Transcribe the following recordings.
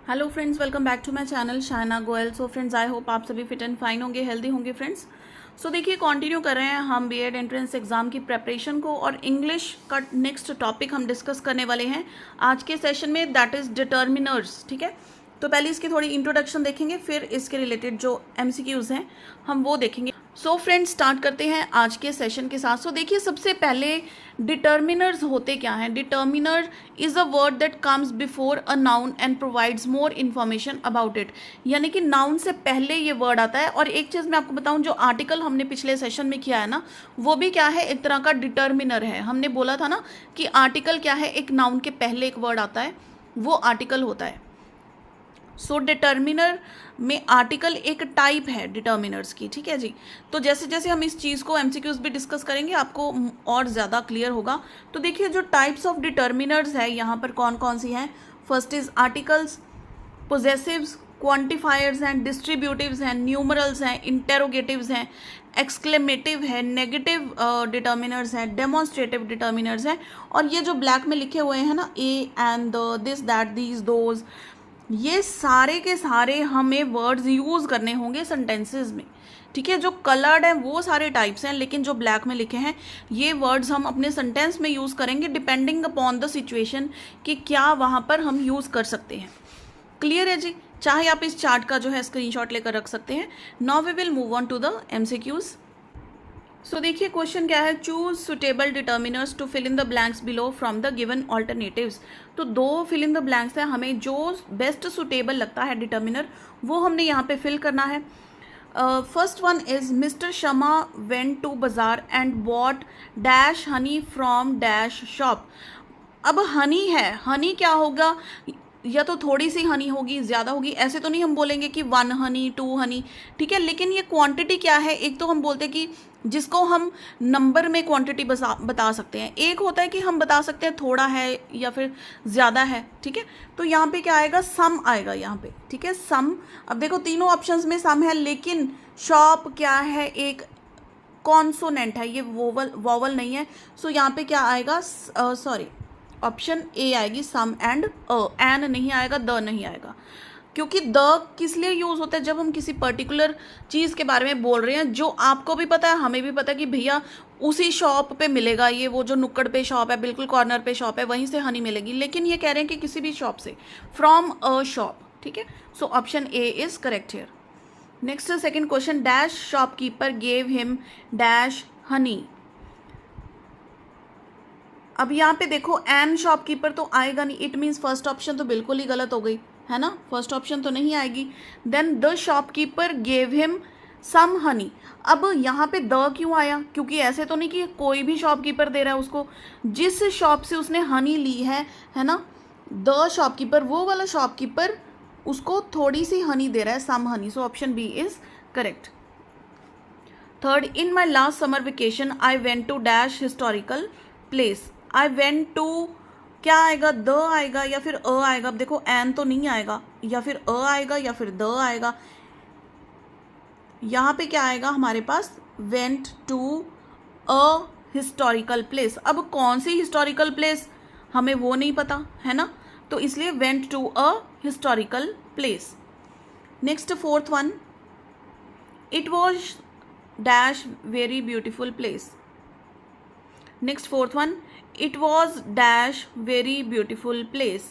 Hello friends, welcome back to my channel Shaina Goyal. So friends, I hope आप सभी fit and fine होंगे, healthy होंगे friends. So देखिए, continue कर रहे हैं हम बीएड एंट्रेंस एग्जाम की प्रेपरेशन को, और इंग्लिश का नेक्स्ट टॉपिक हम डिस्कस करने वाले हैं आज के सेशन में, दैट इज डिटर्मिनर्स। ठीक है, तो पहले इसकी थोड़ी इंट्रोडक्शन देखेंगे, फिर इसके रिलेटेड जो एमसीक्यूज हैं हम वो देखेंगे। सो फ्रेंड्स, स्टार्ट करते हैं आज के सेशन के साथ। सो देखिए, सबसे पहले डिटर्मिनर्स होते क्या हैं। Determiner is a word that comes before a noun and provides more information about it. यानी कि नाउन से पहले ये वर्ड आता है। और एक चीज़ मैं आपको बताऊं, जो आर्टिकल हमने पिछले सेशन में किया है ना, वो भी क्या है, एक तरह का डिटर्मिनर है। हमने बोला था ना कि आर्टिकल क्या है, एक नाउन के पहले एक वर्ड आता है, वो आर्टिकल होता है। सो डिटर्मिनर में आर्टिकल एक टाइप है डिटर्मिनर्स की। ठीक है जी, तो जैसे जैसे हम इस चीज़ को एमसीक्यूज भी डिस्कस करेंगे आपको और ज़्यादा क्लियर होगा। तो देखिए, जो टाइप्स ऑफ डिटर्मिनर्स है यहाँ पर कौन कौन सी हैं। फर्स्ट इज आर्टिकल्स, पोजेसिव्स, क्वांटिफायर्स हैं, डिस्ट्रीब्यूटिव्स हैं, न्यूमरल्स हैं, इंटेरोगेटिव्स हैं, एक्सक्लेमेटिव है, नेगेटिव डिटर्मिनर्स हैं, डेमोन्स्ट्रेटिव डिटर्मिनर्स हैं। और ये जो ब्लैक में लिखे हुए हैं ना, A and the, this that these those, ये सारे के सारे हमें वर्ड्स यूज़ करने होंगे सेंटेंसेस में। ठीक है, जो कलर्ड हैं वो सारे टाइप्स हैं, लेकिन जो ब्लैक में लिखे हैं ये वर्ड्स हम अपने सेंटेंस में यूज़ करेंगे डिपेंडिंग अपॉन द सिचुएशन कि क्या वहाँ पर हम यूज़ कर सकते हैं। क्लियर है जी, चाहे आप इस चार्ट का जो है स्क्रीनशॉट लेकर रख सकते हैं। Now we will move on to the MCQs. So देखिए, क्वेश्चन क्या है, choose suitable determiners to fill in the blanks below from the given alternatives. तो दो फिल इन द ब्लैंक्स हैं, हमें जो बेस्ट सुटेबल लगता है डिटर्मिनर वो हमने यहाँ पे फिल करना है। First one is mister Sharma went to bazaar and bought dash honey from dash shop. अब हनी है, हनी क्या होगा, या तो थोड़ी सी हनी होगी, ज़्यादा होगी, ऐसे तो नहीं हम बोलेंगे कि 1 हनी 2 हनी। ठीक है, लेकिन ये क्वांटिटी क्या है, एक तो हम बोलते हैं कि जिसको हम नंबर में क्वांटिटी बता सकते हैं, एक होता है कि हम बता सकते हैं थोड़ा है या फिर ज़्यादा है। ठीक है, तो यहाँ पे क्या आएगा, सम आएगा यहाँ पे। ठीक है, सम। अब देखो, तीनों ऑप्शंस में सम है, लेकिन शॉप क्या है, एक कॉन्सोनेंट है, ये वोवल नहीं है। सो यहाँ पे क्या आएगा, सॉरी, ऑप्शन ए आएगी, सम एंड एन नहीं आएगा, द नहीं आएगा। क्योंकि द किस लिए यूज़ होता है, जब हम किसी पर्टिकुलर चीज़ के बारे में बोल रहे हैं जो आपको भी पता है, हमें भी पता है कि भैया उसी शॉप पे मिलेगा, ये वो जो नुक्कड़ पे शॉप है, बिल्कुल कॉर्नर पे शॉप है, वहीं से हनी मिलेगी। लेकिन ये कह रहे हैं कि किसी भी शॉप से, फ्रॉम अ शॉप। ठीक है, so option A is correct here. Next second question, dash shopkeeper gave him dash Honey. अब यहाँ पे देखो, एन शॉपकीपर तो आएगा नहीं, इट मीन्स फर्स्ट ऑप्शन तो बिल्कुल ही गलत हो गई है ना, फर्स्ट ऑप्शन तो नहीं आएगी। Then the shopkeeper gave him some honey. अब यहाँ पे द क्यों आया, क्योंकि ऐसे तो नहीं कि कोई भी शॉपकीपर दे रहा है उसको, जिस शॉप से उसने हनी ली है ना, द शॉपकीपर, वो वाला शॉपकीपर उसको थोड़ी सी हनी दे रहा है, some honey. So option B is correct. Third, in my last summer vacation I went to dash historical place. I went to, क्या आएगा, द आएगा या फिर अ आएगा। अब देखो, एन तो नहीं आएगा, या फिर अ आएगा या फिर द आएगा। यहाँ पे क्या आएगा हमारे पास, went to a historical place. अब कौन सी हिस्टोरिकल प्लेस हमें वो नहीं पता है ना, तो इसलिए went to a historical place. Next fourth one, it was dash very beautiful place. Next fourth one, it was dash very beautiful place.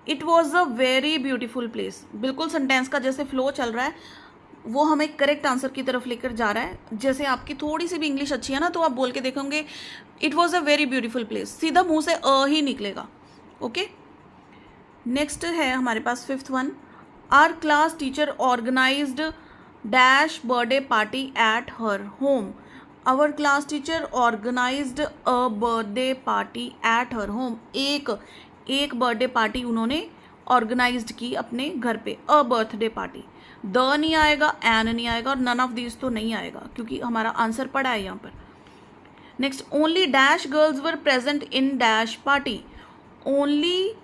It was a very beautiful place, बिल्कुल sentence का जैसे फ्लो चल रहा है वो हमें correct answer की तरफ लेकर जा रहा है। जैसे आपकी थोड़ी सी भी इंग्लिश अच्छी है ना, तो आप बोल के देखोगे it was a very beautiful place, सीधा मुंह से अ ही निकलेगा। ओके, नेक्स्ट है हमारे पास fifth one, our class teacher organized dash birthday party at her home. Our class teacher organized a birthday party at her home. एक बर्थडे पार्टी उन्होंने organized की अपने घर पे, अ बर्थडे पार्टी। द नहीं आएगा, एन नहीं आएगा, और नन ऑफ दीज तो नहीं आएगा क्योंकि हमारा आंसर पड़ा है यहाँ पर। Next, only dash girls were present in dash party. Only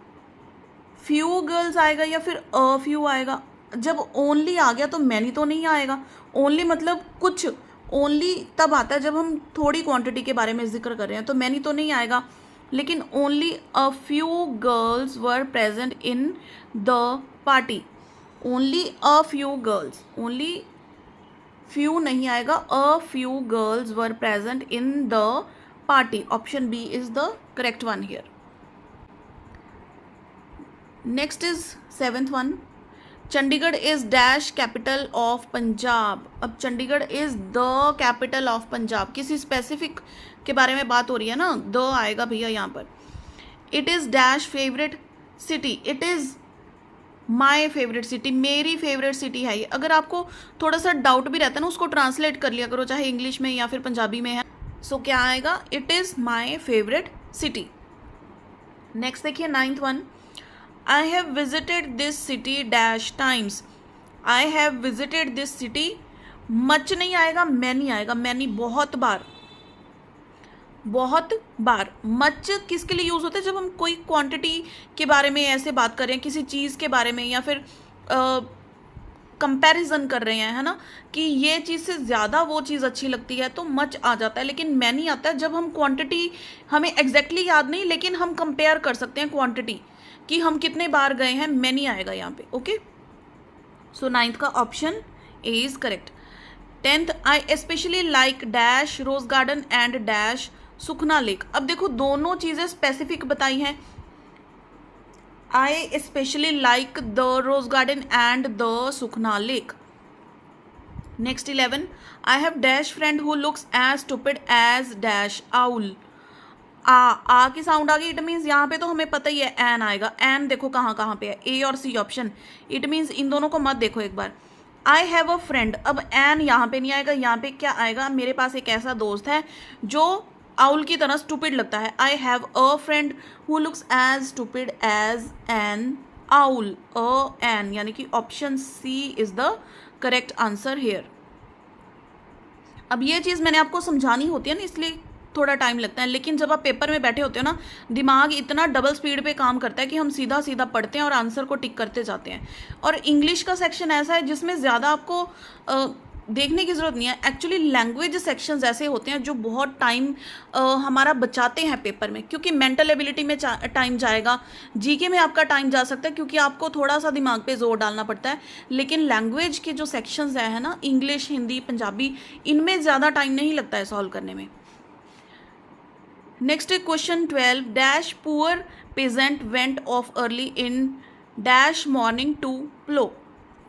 few girls आएगा या फिर अ फ्यू आएगा। जब ओनली आ गया तो मैनी तो नहीं आएगा। ओनली मतलब कुछ, ओनली तब आता है जब हम थोड़ी क्वांटिटी के बारे में जिक्र कर रहे हैं, तो मैनी तो नहीं आएगा। लेकिन only a few girls were present in the party. Only a few girls, only few नहीं आएगा, a few girls were present in the party. Option B is the correct one here. Next is 7th one, Chandigarh is dash capital of Punjab. अब Chandigarh is the capital of Punjab, किसी specific के बारे में बात हो रही है ना, द आएगा भैया यहाँ पर। It is dash favourite city, it is my favourite city, मेरी फेवरेट सिटी है ये। अगर आपको थोड़ा सा डाउट भी रहता है ना, उसको ट्रांसलेट कर लिया करो, चाहे इंग्लिश में या फिर पंजाबी में है। सो क्या आएगा, it is my favourite city. Next देखिए 9th one, I have visited this city dash times. I have visited this city, much नहीं आएगा, many आएगा, many बहुत बार, बहुत बार। मच किसके लिए यूज़ होता है, जब हम कोई क्वांटिटी के बारे में ऐसे बात कर रहे हैं, किसी चीज़ के बारे में, या फिर कंपैरिजन कर रहे हैं, है ना, कि ये चीज़ से ज़्यादा वो चीज़ अच्छी लगती है, तो मच आ जाता है। लेकिन मैनी आता है जब हम क्वांटिटी, हमें एग्जैक्टली याद नहीं, लेकिन हम कंपेयर कर सकते हैं क्वांटिटी कि हम कितने बार गए हैं, मैनी आएगा यहाँ पे। ओके, सो 9th का option A is correct. 10th, I specially like dash rose garden and dash Sukhna lake. अब देखो दोनों चीज़ें स्पेसिफिक बताई हैं, I specially like the rose garden and the Sukhna lake. Next 11, I have dash friend who looks as stupid as dash owl. आ की sound आ गई, it means यहाँ पे तो हमें पता ही है एन आएगा। एन देखो कहाँ कहाँ पे है, ए और सी ऑप्शन। इट मीन्स इन दोनों को मत देखो एक बार। आई हैव अ फ्रेंड, अब एन यहाँ पे नहीं आएगा, यहाँ पे क्या आएगा, मेरे पास एक ऐसा दोस्त है जो आउल की तरह स्टूपिड लगता है। I have a friend who looks as stupid as an owl, a an, यानी कि option C is the correct answer here. अब ये चीज़ मैंने आपको समझानी होती है ना, इसलिए थोड़ा टाइम लगता है, लेकिन जब आप पेपर में बैठे होते हो ना, दिमाग इतना डबल स्पीड पे काम करता है कि हम सीधा सीधा पढ़ते हैं और आंसर को टिक करते जाते हैं। और इंग्लिश का सेक्शन ऐसा है जिसमें ज़्यादा आपको देखने की ज़रूरत नहीं है। एक्चुअली लैंग्वेज सेक्शंस ऐसे होते हैं जो बहुत टाइम हमारा बचाते हैं पेपर में, क्योंकि मेंटल एबिलिटी में टाइम जाएगा, जीके में आपका टाइम जा सकता है क्योंकि आपको थोड़ा सा दिमाग पे जोर डालना पड़ता है। लेकिन लैंग्वेज के जो सेक्शंस है ना, इंग्लिश, हिंदी, पंजाबी, इनमें ज़्यादा टाइम नहीं लगता है सॉल्व करने में। Next question 12, dash poor peasant went off early in dash morning to plough.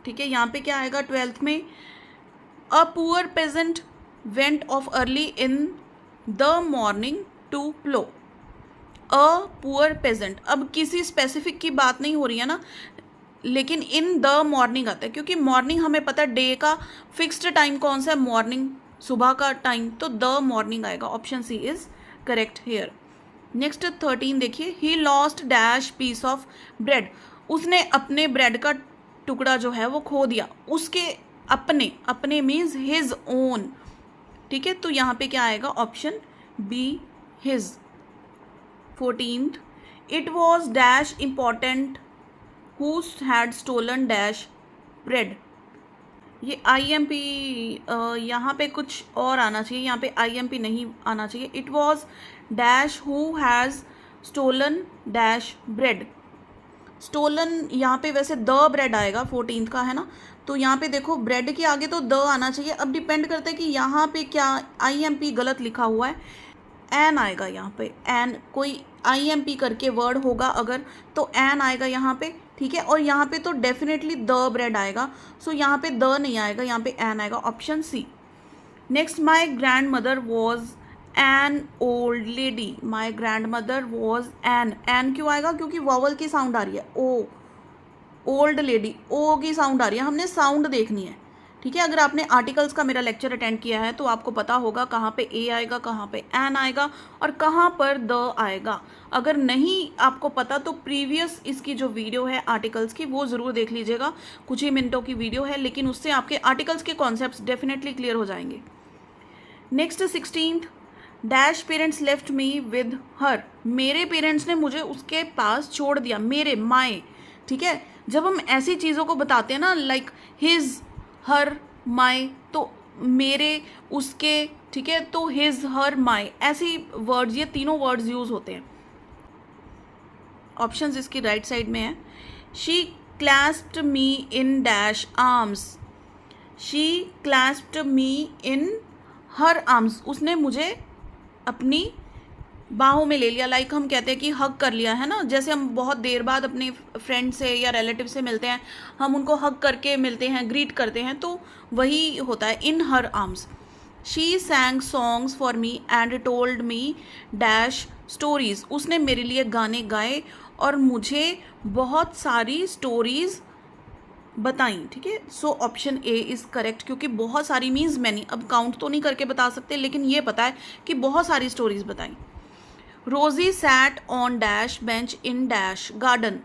ठीक है, यहाँ पे क्या आएगा 12th में, a poor peasant went off early in the morning to plough. A poor peasant, अब किसी स्पेसिफिक की बात नहीं हो रही है ना, लेकिन इन द मॉर्निंग आता है, क्योंकि मॉर्निंग हमें पता है डे का फिक्स्ड टाइम कौन सा है, मॉर्निंग, सुबह का टाइम, तो द मॉर्निंग आएगा। Option C is correct here. Next 13 देखिए, he lost dash piece of bread. उसने अपने ब्रेड का टुकड़ा जो है वो खो दिया, उसके अपने, अपने मीन्स हिज ओन। ठीक है, तो यहाँ पे क्या आएगा, option B his. 14th, it was dash important who had stolen dash bread. ये IMP यहाँ पे कुछ और आना चाहिए, यहाँ पे IMP नहीं आना चाहिए। It was dash who has stolen dash bread. Stolen यहाँ पे वैसे द ब्रेड आएगा, 14th का है ना, तो यहाँ पे देखो ब्रेड के आगे तो द आना चाहिए। अब डिपेंड करता है कि यहाँ पे क्या IMP गलत लिखा हुआ है, एन आएगा यहाँ पे, एन, कोई IMP करके वर्ड होगा अगर, तो एन आएगा यहाँ पे। ठीक है, और यहाँ पे तो डेफिनेटली द ब्रेड आएगा, सो यहाँ पे द नहीं आएगा, यहाँ पे एन आएगा, option C. Next, my grandmother was an old lady. My grandmother was an क्यों आएगा, क्योंकि वॉवल की साउंड आ रही है, ओ, ओल्ड लेडी, ओ की साउंड आ रही है, हमने साउंड देखनी है। ठीक है, अगर आपने आर्टिकल्स का मेरा लेक्चर अटेंड किया है तो आपको पता होगा कहाँ पे ए आएगा, कहाँ पे एन आएगा और कहाँ पर द आएगा। अगर नहीं आपको पता तो प्रीवियस इसकी जो वीडियो है आर्टिकल्स की वो ज़रूर देख लीजिएगा, कुछ ही मिनटों की वीडियो है, लेकिन उससे आपके आर्टिकल्स के कॉन्सेप्ट्स डेफिनेटली क्लियर हो जाएंगे। Next 16th, dash parents left me with her. मेरे पेरेंट्स ने मुझे उसके पास छोड़ दिया, मेरे, माई। ठीक है, जब हम ऐसी चीज़ों को बताते हैं ना, लाइक हिज, हर, माई, तो मेरे, उसके, ठीक है, तो हिज, हर, माई, ऐसी वर्ड्स, ये तीनों वर्ड्स यूज होते हैं। ऑप्शंस इसकी राइट साइड में है। She clasped me in dash arms. She clasped me in her arms. उसने मुझे अपनी बाहों में ले लिया. लाइक हम कहते हैं कि हग कर लिया है ना. जैसे हम बहुत देर बाद अपने फ्रेंड से या रिलेटिव से मिलते हैं, हम उनको हग करके मिलते हैं, ग्रीट करते हैं, तो वही होता है in her arms. She sang songs for me and told me dash stories. उसने मेरे लिए गाने गाए और मुझे बहुत सारी स्टोरीज बताई. ठीक है, so option A is correct, क्योंकि बहुत सारी मीन्स मैनी. अब काउंट तो नहीं करके बता सकते, लेकिन ये पता है कि बहुत सारी स्टोरीज बताई. Rosie sat on dash bench in dash garden.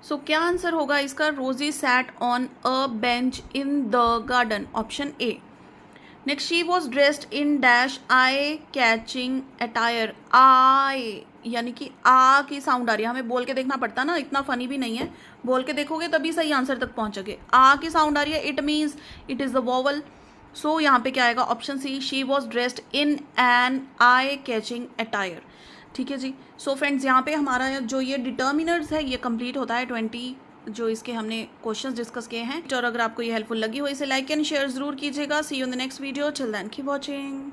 So क्या आंसर होगा इसका? Rosie sat on a bench in the garden, option A. Next, she was dressed in dash eye catching attire. Eye यानी कि आ की sound आ रही है. हमें बोल के देखना पड़ता ना, इतना फनी भी नहीं है. बोल के देखोगे तभी सही आंसर तक पहुंचोगे. आ की साउंड आ रही है, it means it is the vowel. So यहाँ पे क्या आएगा? Option C, she was dressed in an eye catching attire. ठीक है जी. सो फ्रेंड्स, यहाँ पे हमारा जो ये डिटर्मिनर्स है ये कंप्लीट होता है. 20 जो इसके हमने क्वेश्चंस डिस्कस किए हैं. और अगर आपको ये हेल्पफुल लगी हो, इसे लाइक एंड शेयर जरूर कीजिएगा. See you in the next video. Till then keep watching.